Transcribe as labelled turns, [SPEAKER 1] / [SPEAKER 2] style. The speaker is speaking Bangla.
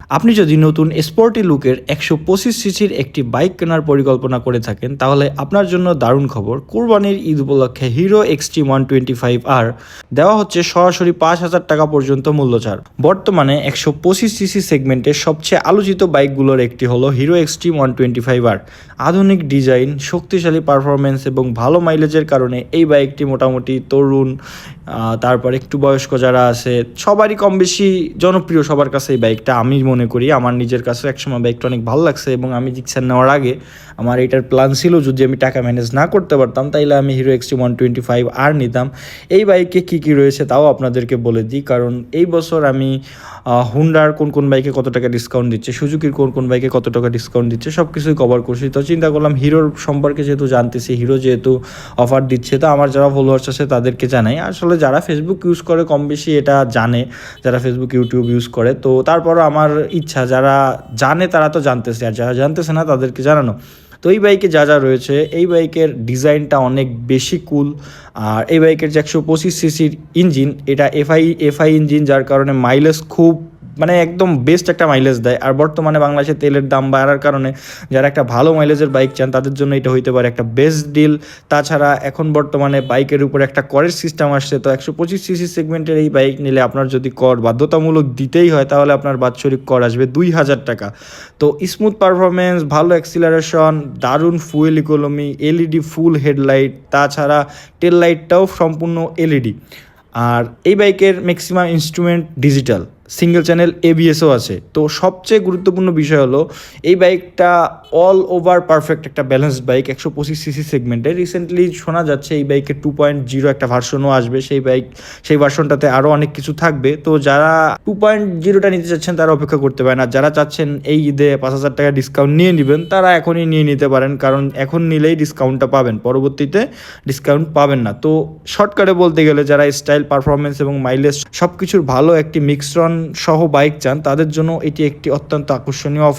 [SPEAKER 1] আপনি যদি নতুন স্পোর্টি লুকের 125 সিসির একটি বাইক কেনার পরিকল্পনা করে থাকেন তাহলে আপনার জন্য দারুণ খবর। কুরবানির ঈদ উপলক্ষে হিরো এক্সট্রিম 125R দেওয়া হচ্ছে সরাসরি 5,000 টাকা পর্যন্ত মূল্য ছাড়। বর্তমানে 125 সিসি সেগমেন্টের সবচেয়ে আলোচিত বাইকগুলোর একটি হলো হিরো এক্সট্রিম 125R। আধুনিক ডিজাইন, শক্তিশালী পারফরমেন্স এবং ভালো মাইলেজের কারণে এই বাইকটি মোটামুটি তরুণ, তারপর একটু বয়স্ক যারা আছে সবারই কম বেশি জনপ্রিয়। সবার কাছে এই বাইকটা আমি মনে করি, আমার নিজের কাছে একসময় বাইকটা অনেক ভালো লাগছে এবং আমি জিক্সার নেওয়ার আগে আমার এটার প্ল্যান ছিল যদি আমি টাকা ম্যানেজ না করতে পারতাম তাইলে আমি হিরো এক্সট্রিম 125R নিতাম। এই বাইকে কী কী রয়েছে তাও আপনাদেরকে বলে দিই, কারণ এই বছর আমি হুন্ডার কোন কোন বাইকে কত টাকা ডিসকাউন্ট দিচ্ছে, সুজুকির কোন কোন বাইকে কত টাকা ডিসকাউন্ট দিচ্ছে সব কিছুই কভার করছি। তো চিন্তা করলাম হিরোর সম্পর্কে যেহেতু জানতেছি, হিরো যেহেতু অফার দিচ্ছে, তো আমার যারা ফলোয়ার্স আছে তাদেরকে জানাই। আসলে যারা ফেসবুক ইউজ করে কম বেশি এটা জানে, যারা ফেসবুক ইউটিউব ইউজ করে। তো তারপরও আমার ইচ্ছা যারা জানে তারা তো জানতেছে, আর যারা জানতেছে না তাদেরকে জানানো। তো এই বাইকে যা যা রয়েছে, এই বাইকের ডিজাইনটা অনেক বেশি কুল। আর এই বাইকের যে 125 সিসির ইঞ্জিন, এটা এফআই ইঞ্জিন, যার কারণে মাইলেজ খুব মানে একদম বেস্ট একটা মাইলেজ দেয়। আর বর্তমানে বাংলাদেশে তেলের দাম বাড়ার কারণে যারা একটা ভালো মাইলেজের বাইক চান তাদের জন্য এটা হইতে পারে একটা বেস্ট ডিল। তাছাড়া এখন বর্তমানে বাইকের উপর একটা করের সিস্টেম আসছে, তো 125 সিসি সেগমেন্টের এই বাইক নিলে আপনার যদি কর বাধ্যতামূলক দিতেই হয় তাহলে আপনার বাৎসরিক কর আসবে 2,000 টাকা। তো স্মুথ পারফরমেন্স, ভালো অ্যাক্সিলারেশন, দারুণ fuel economy, LED full headlight, তাছাড়া টেল লাইটটাও সম্পূর্ণ এলইডি। আর এই বাইকের maximum instrument digital, single channel এবিএসও আছে। তো সবচেয়ে গুরুত্বপূর্ণ বিষয় হলো এই বাইকটা অল ওভার পারফেক্ট একটা ব্যালেন্সড বাইক 125 সিসি সেগমেন্টে। রিসেন্টলি শোনা যাচ্ছে এই বাইকের 2.0 একটা ভার্সনও আসবে, সেই ভার্সনটাতে আরও অনেক কিছু থাকবে। তো যারা 2.0টা নিতে চাচ্ছেন তারা অপেক্ষা করতে পারেন, আর যারা চাচ্ছেন এই ঈদে 5,000 টাকা ডিসকাউন্ট নিয়ে নেবেন তারা এখনই নিয়ে নিতে পারেন, কারণ এখন নিলেই ডিসকাউন্টটা পাবেন, পরবর্তীতে ডিসকাউন্ট পাবেন না। তো শর্টকাটে বলতে গেলে যারা স্টাইল, পারফরমেন্স এবং মাইলেজ সব কিছুর ভালো একটি মিক্সরন সহ বাইক চান তাদের জন্য এটি একটি অত্যন্ত আকর্ষণীয় অফার।